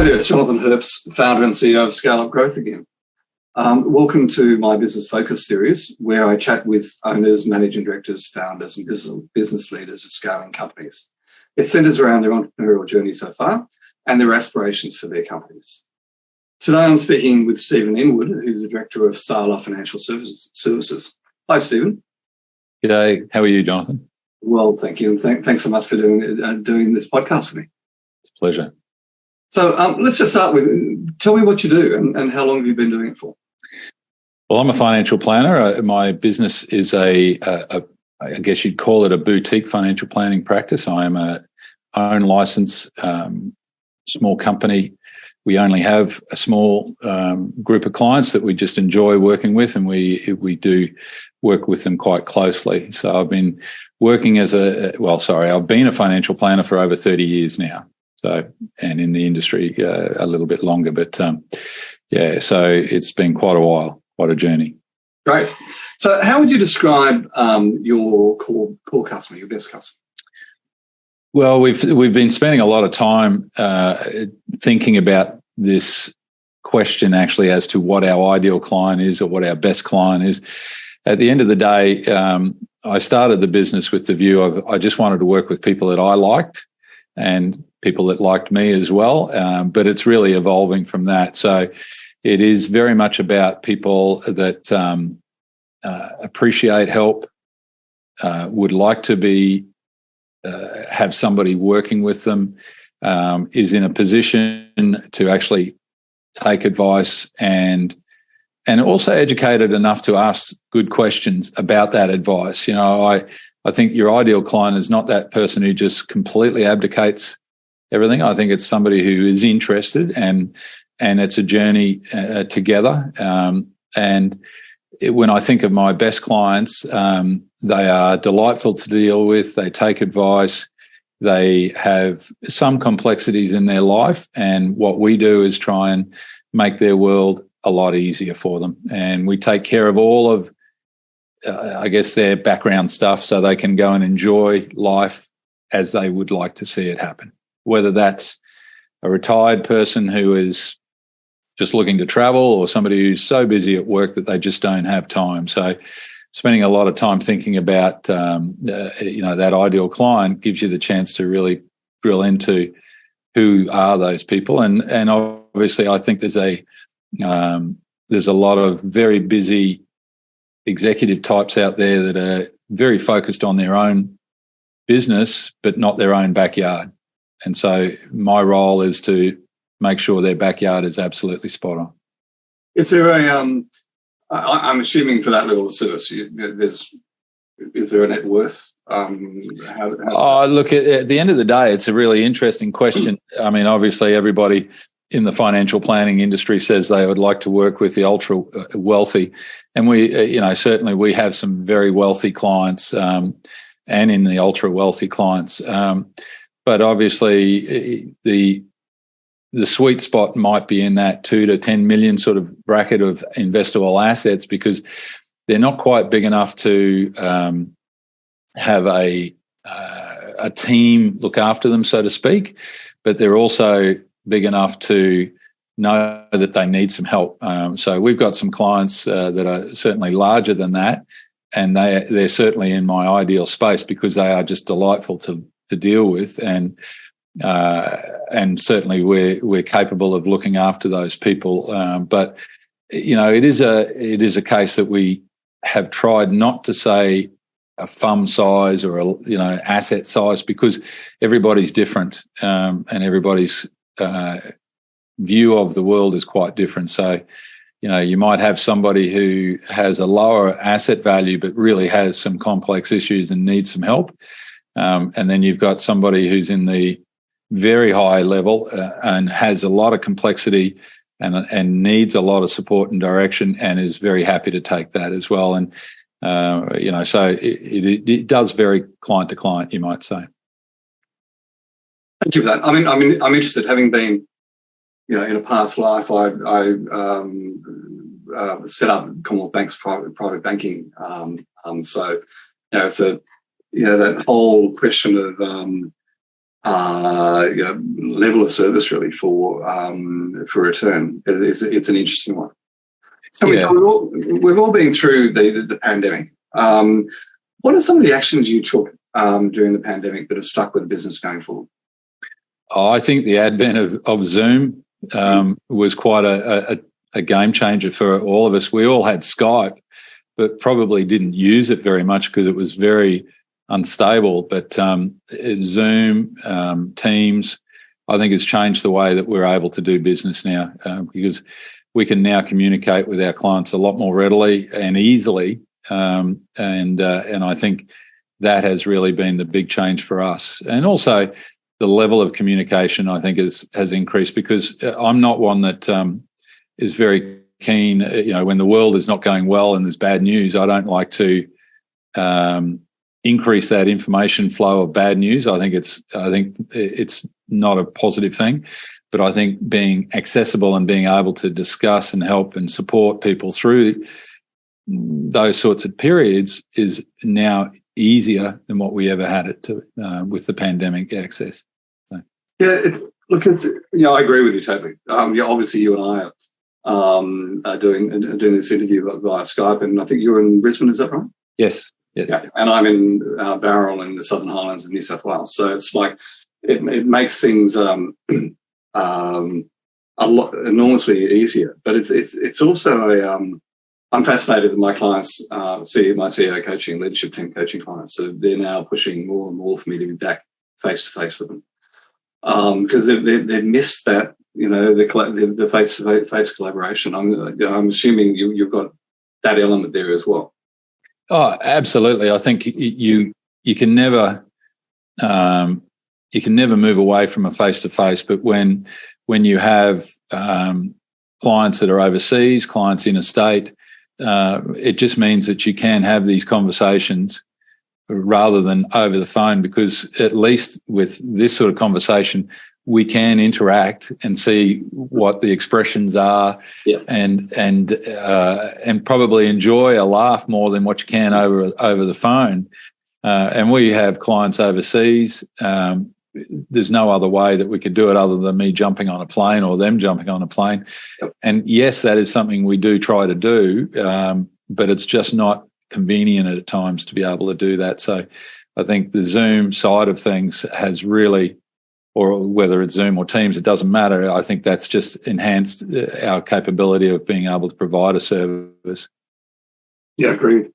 Hi there, it's Jonathan Herps, founder and CEO of Scale Up Growth again. Welcome to my Business Focus series, where I chat with owners, managing directors, founders, and business leaders of scaling companies. It centres around their entrepreneurial journey so far and their aspirations for their companies. Today I'm speaking with Stephen Inwood, who's the director of Sala Financial Services. Hi, Stephen. G'day. How are you, Jonathan? Well, thank you, and thanks so much for doing this podcast with me. It's a pleasure. So let's just start with, tell me what you do and how long have you been doing it for? Well, I'm a financial planner. My business is I guess you'd call it a boutique financial planning practice. I am a own license, small company. We only have a small group of clients that we just enjoy working with, and we do work with them quite closely. So I've been working I've been a financial planner for over 30 years now. So, and in the industry a little bit longer, but so it's been quite a while, quite a journey. Great. So how would you describe your core customer, your best customer? Well, we've been spending a lot of time thinking about this question actually as to what our ideal client is or what our best client is. At the end of the day, I started the business with the view of I just wanted to work with people that I liked and people that liked me as well, but it's really evolving from that. So it is very much about people that appreciate help, would like to be have somebody working with them, is in a position to actually take advice and also educated enough to ask good questions about that advice. You know, I think your ideal client is not that person who just completely abdicates everything. I think it's somebody who is interested and it's a journey together. When I think of my best clients, they are delightful to deal with. They take advice. They have some complexities in their life, and what we do is try and make their world a lot easier for them. And we take care of all of, their background stuff so they can go and enjoy life as they would like to see it happen. Whether that's a retired person who is just looking to travel or somebody who's so busy at work that they just don't have time. So spending a lot of time thinking about, that ideal client gives you the chance to really drill into who are those people. And obviously I think there's a lot of very busy executive types out there that are very focused on their own business, but not their own backyard. And so my role is to make sure their backyard is absolutely spot on. Is there I'm assuming for that level of service, is there a net worth? Look, at the end of the day, it's a really interesting question. I mean, obviously everybody in the financial planning industry says they would like to work with the ultra wealthy. And we, certainly we have some very wealthy clients and in the ultra wealthy clients. But obviously the sweet spot might be in that 2 to 10 million sort of bracket of investable assets, because they're not quite big enough to have a team look after them, so to speak, but they're also big enough to know that they need some help. So we've got some clients that are certainly larger than that, and they're certainly in my ideal space because they are just delightful to deal with, and certainly we're capable of looking after those people. But it is a case that we have tried not to say a fund size or asset size, because everybody's different, and everybody's view of the world is quite different. So you might have somebody who has a lower asset value but really has some complex issues and needs some help. And then you've got somebody who's in the very high level and has a lot of complexity and needs a lot of support and direction, and is very happy to take that as well. And so it does vary client to client, you might say. Thank you for that. I mean, I'm interested, having been, in a past life, I set up Commonwealth Bank's private banking. So, that whole question of level of service really for return. It's an interesting one. So we've all been through the pandemic. What are some of the actions you took during the pandemic that have stuck with the business going forward? I think the advent of Zoom was quite a game changer for all of us. We all had Skype, but probably didn't use it very much because it was very unstable. But Zoom, Teams, I think has changed the way that we're able to do business now, because we can now communicate with our clients a lot more readily and easily. And I think that has really been the big change for us. And also the level of communication, I think, has increased, because I'm not one that is very keen, when the world is not going well and there's bad news, I don't like to increase that information flow of bad news. I think it's not a positive thing, but I think being accessible and being able to discuss and help and support people through those sorts of periods is now easier than what we ever had it to with the pandemic access. So. Yeah, I agree with you totally. Obviously you and I are doing this interview via Skype, and I think you're in Brisbane, is that right? Yes. Yeah, and I'm in Bowral in the Southern Highlands of New South Wales. So it's like it makes things a lot enormously easier. But it's also I'm fascinated that my clients, my CEO coaching, leadership team coaching clients, so they're now pushing more and more for me to be back face to face with them, because they've missed that, the face to face collaboration. I'm assuming you've got that element there as well. Oh, absolutely. I think you can never move away from a face to face, but when you have clients that are overseas, clients interstate, it just means that you can have these conversations rather than over the phone, because at least with this sort of conversation, we can interact and see what the expressions are, and probably enjoy a laugh more than what you can over the phone. And we have clients overseas. There's no other way that we could do it other than me jumping on a plane or them jumping on a plane. Yep. And yes, that is something we do try to do, but it's just not convenient at times to be able to do that. So I think the Zoom side of things has really, or whether it's Zoom or Teams, it doesn't matter. I think that's just enhanced our capability of being able to provide a service. Yeah, agreed.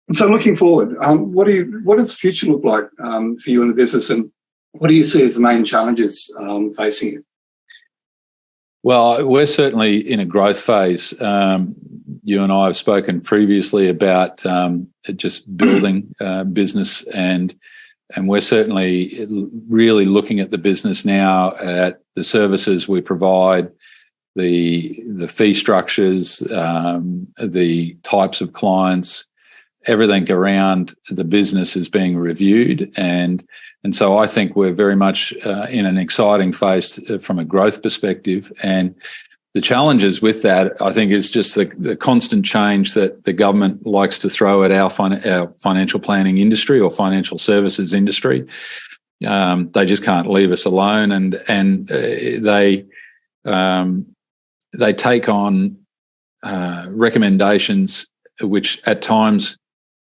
And so looking forward, what does the future look like for you in the business, and what do you see as the main challenges facing you? Well, we're certainly in a growth phase. You and I have spoken previously about just building business, and we're certainly really looking at the business now, at the services we provide, the fee structures, the types of clients, everything around the business is being reviewed, and so I think we're very much in an exciting phase from a growth perspective. And the challenges with that, I think, is just the constant change that the government likes to throw at our financial planning industry or financial services industry. They just can't leave us alone, and they take on recommendations which at times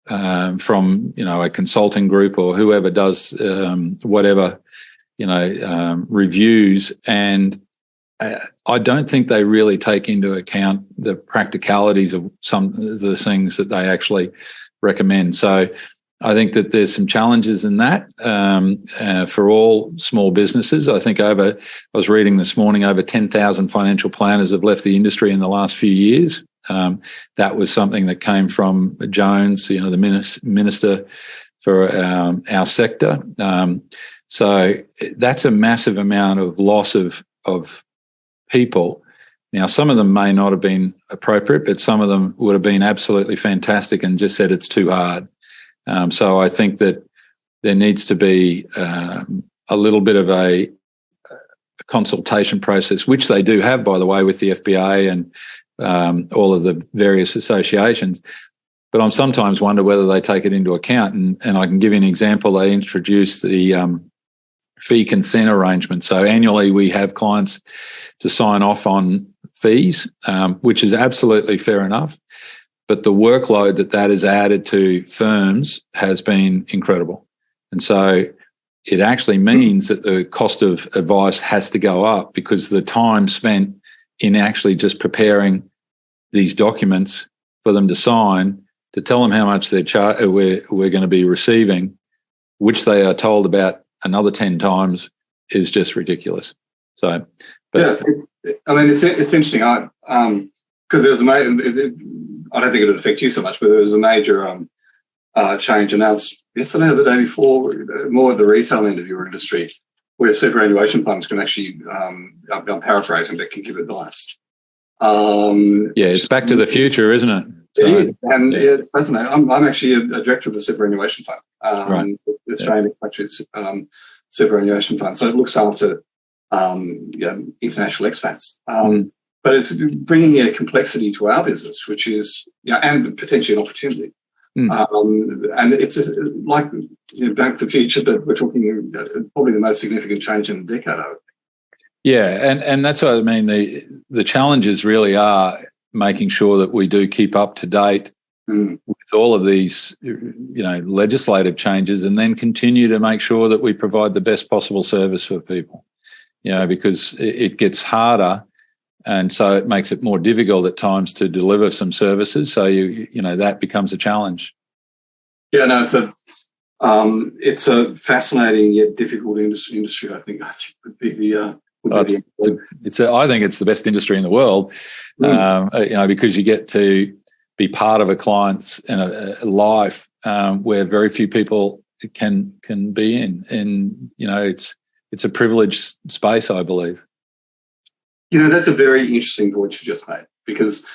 from a consulting group or whoever does whatever reviews, and I don't think they really take into account the practicalities of some of the things that they actually recommend. So I think that there's some challenges in that for all small businesses. I think I was reading this morning, over 10,000 financial planners have left the industry in the last few years. That was something that came from Jones, the minister for our sector. So that's a massive amount of loss of people. Now, some of them may not have been appropriate, but some of them would have been absolutely fantastic and just said it's too hard. So I think that there needs to be a little bit of a consultation process, which they do have, by the way, with the FBA and all of the various associations. But I sometimes wonder whether they take it into account. And I can give you an example. They introduced the fee consent arrangement. So annually we have clients to sign off on fees, which is absolutely fair enough. But the workload that has added to firms has been incredible. And so it actually means that the cost of advice has to go up, because the time spent in actually just preparing these documents for them to sign, to tell them how much we're going to be receiving, which they are told about another 10 times, is just ridiculous. So, yeah, I mean, it's interesting. Because there was I don't think it would affect you so much, but there was a major change announced yesterday or the day before, more at the retail end of your industry, where superannuation funds can actually, I'm paraphrasing, but can give advice. It's back to the future, isn't it? So, it's fascinating. I'm actually a director of the superannuation fund, right. the Australian superannuation fund. So it looks after international expats. But it's bringing a complexity to our business, which is, and potentially an opportunity. And it's like Bank for the Future, but we're talking probably the most significant change in a decade, I would think. Yeah, and that's what I mean. The challenges really are making sure that we do keep up to date with all of these, legislative changes, and then continue to make sure that we provide the best possible service for people. Because it gets harder, and so it makes it more difficult at times to deliver some services. So that becomes a challenge. Yeah, no, it's a fascinating yet difficult industry. I think would be the. I think it's the best industry in the world, because you get to be part of a client's life where very few people can be in, and it's a privileged space, I believe. That's a very interesting point you just made, because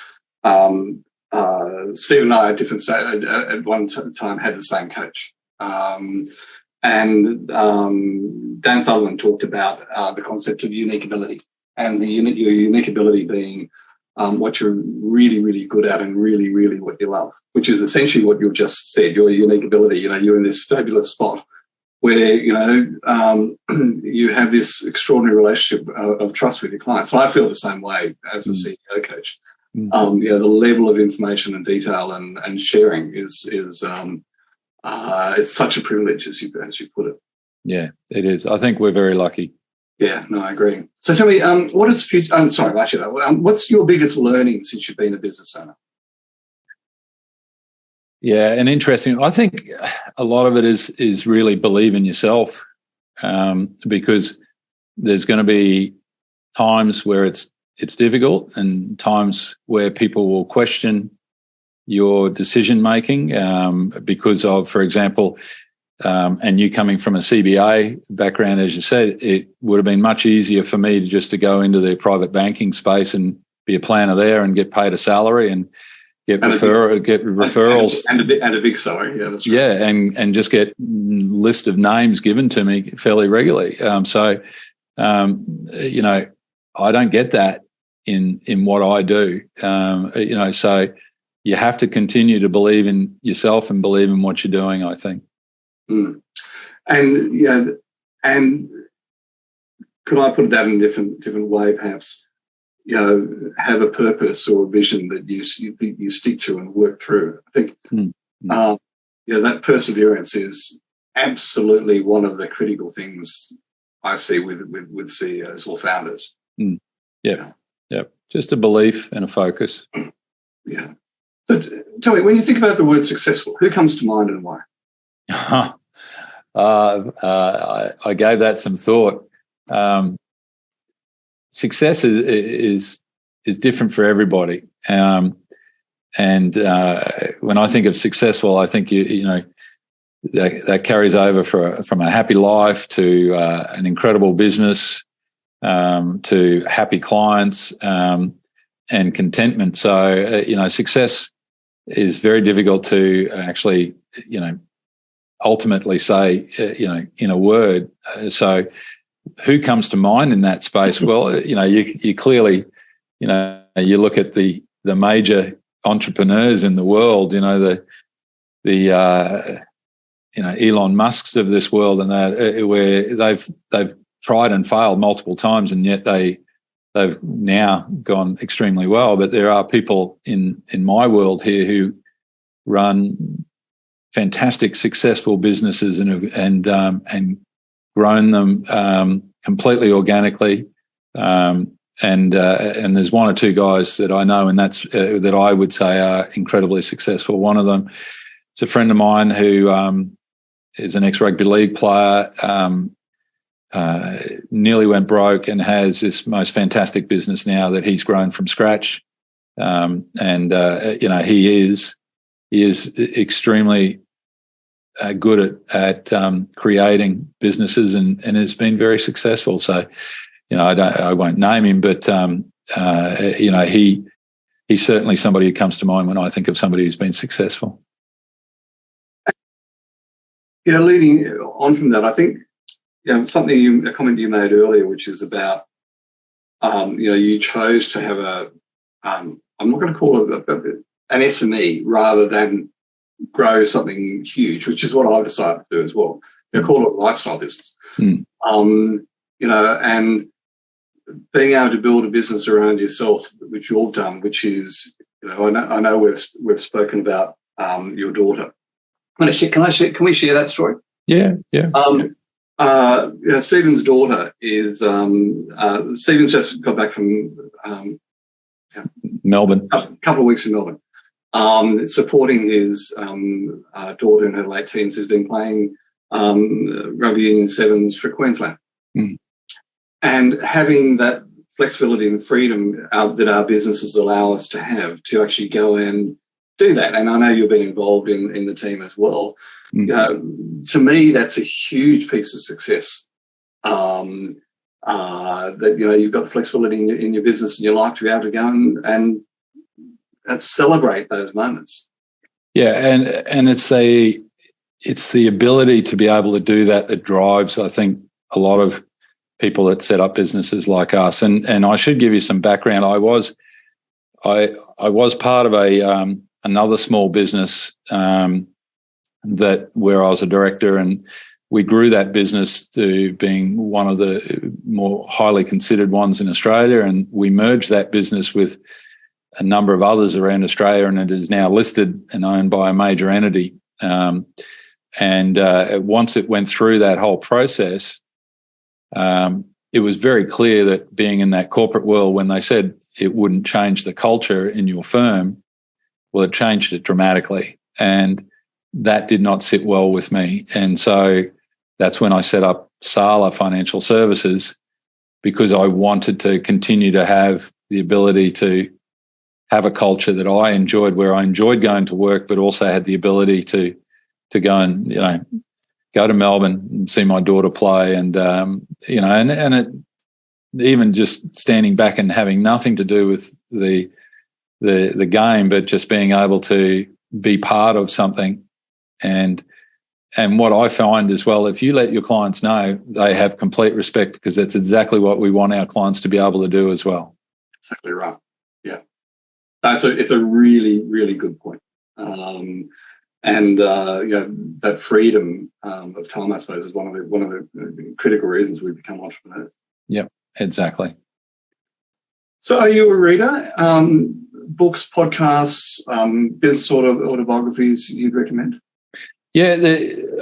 Steve and I at one time had the same coach. And Dan Sutherland talked about the concept of unique ability, and your unique ability being what you're really, really good at and really, really what you love, which is essentially what you've just said. Your unique ability, you're in this fabulous spot where, you have this extraordinary relationship of trust with your clients. And I feel the same way as a CEO coach. The level of information and detail and sharing is it's such a privilege, as you put it. Yeah, it is. I think we're very lucky. Yeah, no, I agree. So tell me, what is future? I'm sorry, actually, what's your biggest learning since you've been a business owner? Yeah, and interesting. I think a lot of it is really believe in yourself, because there's going to be times where it's difficult, and times where people will question your decision making because of, for example, and you coming from a CBA background, as you said, it would have been much easier for me to go into the private banking space and be a planner there and get paid a salary and get referrals and a big salary. Yeah, that's right. Yeah, and just get list of names given to me fairly regularly. So I don't get that in what I do. So you have to continue to believe in yourself and believe in what you're doing, I think. And could I put that in a different way, perhaps? Have a purpose or a vision that you stick to and work through. I think that perseverance is absolutely one of the critical things I see with CEOs or founders. Yeah. Just a belief and a focus. Yeah. So tell me, when you think about the word successful, who comes to mind and why? I gave that some thought. Success is different for everybody, and when I think of successful, I think that carries over from a happy life to an incredible business, to happy clients, and contentment. So success is very difficult to actually ultimately say in a word. So who comes to mind in that space? Well, you clearly, you look at the major entrepreneurs in the world, the Elon Musk's of this world, and that where they've tried and failed multiple times, and yet they've now gone extremely well. But there are people in my world here who run fantastic, successful businesses and grown them completely organically. And there's one or two guys that I know, and that's that I would say are incredibly successful. One of them is a friend of mine who is an ex-rugby league player, nearly went broke, and has this most fantastic business now that he's grown from scratch. He is extremely good at creating businesses and has been very successful. So, I won't name him, but he's certainly somebody who comes to mind when I think of somebody who's been successful. Yeah, leading on from that, I think a comment you made earlier, which is about you chose to have I'm not going to call it an SME rather than grow something huge, which is what I've decided to do as well. Call it a lifestyle business. And being able to build a business around yourself, which you've done, which is, I know we've spoken about your daughter. Can we share that story? Yeah. Stephen's daughter is Stephen's just got back from Melbourne. A couple of weeks in Melbourne, supporting his daughter in her late teens who's been playing rugby union sevens for Queensland. And having that flexibility and freedom that our businesses allow us to have to actually go and do that. And I know you've been involved in the team as well. To me, that's a huge piece of success. That you've got the flexibility in your business and your life to be able to go and celebrate those moments. Yeah, and it's the ability to be able to do that drives, I think, a lot of people that set up businesses like us. And I should give you some background. I was part of another small business where I was a director, and we grew that business to being one of the more highly considered ones in Australia, and we merged that business with a number of others around Australia, and it is now listed and owned by a major entity. Once it went through that whole process, it was very clear that being in that corporate world, when they said it wouldn't change the culture in your firm, well, it changed it dramatically. And that did not sit well with me. And so that's when I set up Sala Financial Services, because I wanted to continue to have the ability to have a culture that I enjoyed, where I enjoyed going to work, but also had the ability to go and, go to Melbourne and see my daughter play, and it, even just standing back and having nothing to do with the game, but just being able to be part of something. And what I find as well, if you let your clients know, they have complete respect, because that's exactly what we want our clients to be able to do as well. Exactly right. Yeah, it's a really, really good point. That freedom of time, I suppose, is one of the critical reasons we become entrepreneurs. Yep, exactly. So, are you a reader? Books, podcasts, business sort of autobiographies you'd recommend? Yeah,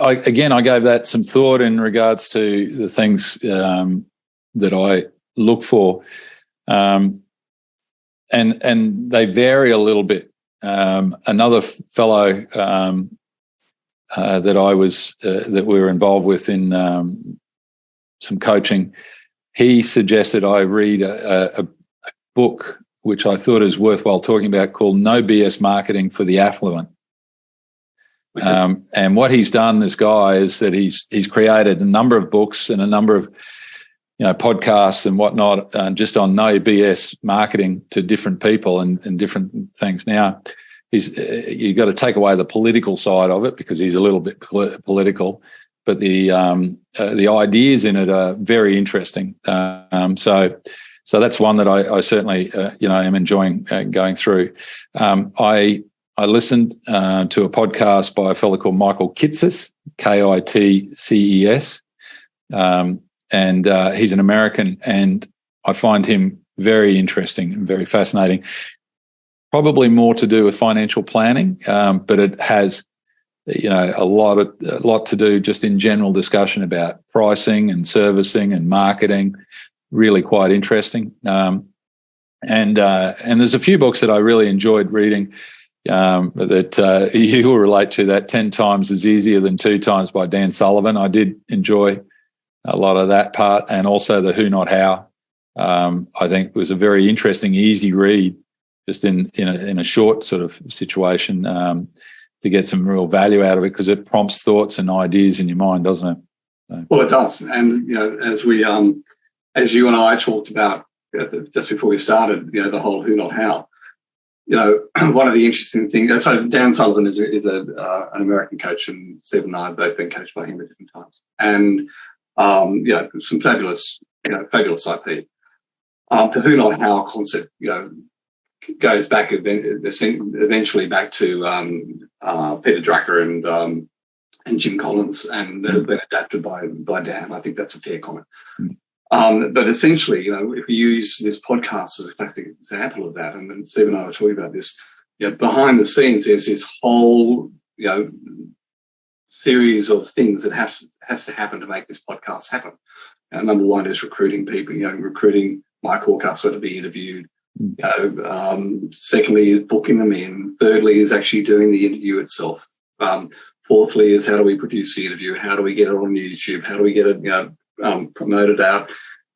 I gave that some thought in regards to the things that I look for, and they vary a little bit. Another fellow that we were involved with in some coaching, he suggested I read a book which I thought is worthwhile talking about, called No BS Marketing for the Affluent. And what he's done, this guy, is that he's created a number of books and a number of podcasts and whatnot, just on no BS marketing to different people and different things. Now, you've got to take away the political side of it, because he's a little bit political, but the ideas in it are very interesting. So that's one that I certainly am enjoying going through. I I listened to a podcast by a fellow called Michael Kitces, Kitces, and he's an American, and I find him very interesting and very fascinating. Probably more to do with financial planning, but it has, a lot to do just in general discussion about pricing and servicing and marketing. Really quite interesting. And there's a few books that I really enjoyed reading that you will relate to. That 10 Times is Easier Than 2 Times by Dan Sullivan. I did enjoy a lot of that part, and also the Who Not How. I think was a very interesting, easy read, just in a short sort of situation, to get some real value out of it, because it prompts thoughts and ideas in your mind, doesn't it? So. Well, it does. And as we as you and I talked about just before we started, the whole Who Not How. One of the interesting things. So Dan Sullivan is an American coach, and Stephen and I have both been coached by him at different times. And some fabulous IP. The Who Not How concept, goes back eventually back to Peter Drucker and Jim Collins, and has been adapted by Dan. I think that's a fair comment. But essentially, if we use this podcast as a classic example of that, and then Steve and I were talking about this, behind the scenes, there's this whole, series of things that has to happen to make this podcast happen. Number one is recruiting people, recruiting my core customer to be interviewed. Secondly is booking them in. Thirdly is actually doing the interview itself. Fourthly is how do we produce the interview? How do we get it on YouTube? How do we get it promoted out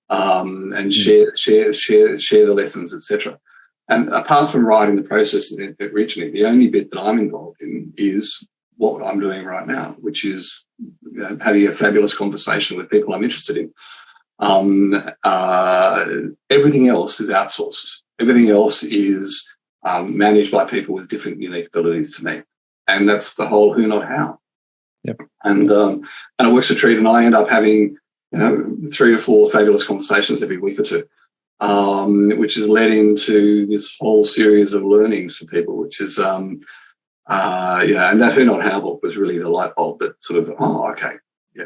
and share the lessons, etc. And apart from writing the process originally, the only bit that I'm involved in is what I'm doing right now, which is having a fabulous conversation with people I'm interested in. Everything else is outsourced. Everything else is managed by people with different unique abilities to me. And that's the whole Who Not How. Yep. And it works a treat, and I end up having 3 or 4 fabulous conversations every week or two, which has led into this whole series of learnings for people, which is and that Who Not How book was really the light bulb that sort of, okay.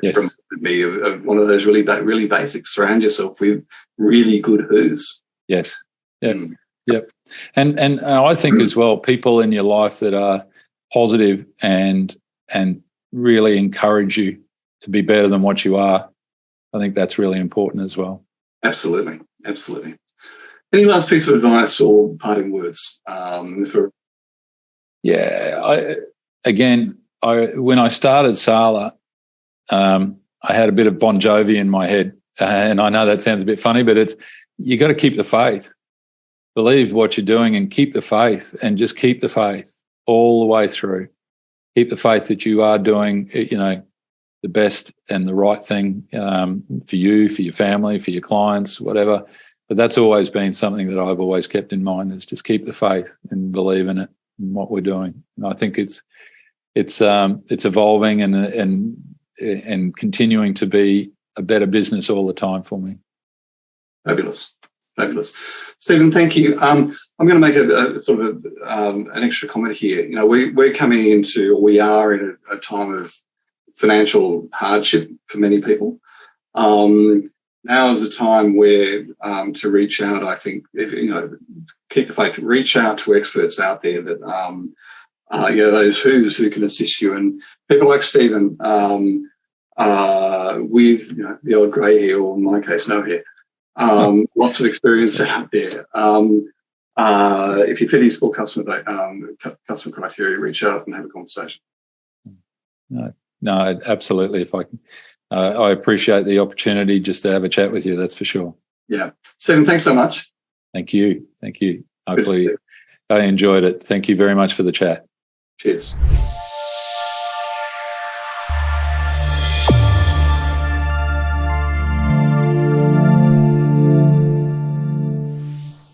Yes. From me, one of those really basics. Surround yourself with really good who's. Yes. Yep. Yep. And I think as well, people in your life that are positive and really encourage you to be better than what you are. I think that's really important as well. Absolutely. Any last piece of advice or parting words for? Yeah. When I started Sala, I had a bit of Bon Jovi in my head, and I know that sounds a bit funny, but you got to keep the faith. Believe what you're doing and keep the faith, and just keep the faith all the way through. Keep the faith that you are doing, the best and the right thing for you, for your family, for your clients, whatever. But that's always been something that I've always kept in mind, is just keep the faith and believe in it and what we're doing. And I think it's evolving and continuing to be a better business all the time for me. Fabulous. Stephen, thank you. I'm going to make a sort of an extra comment here. We are in a time of financial hardship for many people. Now is a time where to reach out. I think keep the faith. Reach out to experts out there that those who can assist you, and people like Stephen with the old grey hair, or in my case, no hair. Lots of experience out there. If you fit his full customer criteria, reach out and have a conversation. No, absolutely. If I can, I appreciate the opportunity just to have a chat with you. That's for sure. Yeah, Stephen, thanks so much. Thank you. Hopefully, I enjoyed it. Thank you very much for the chat. Cheers.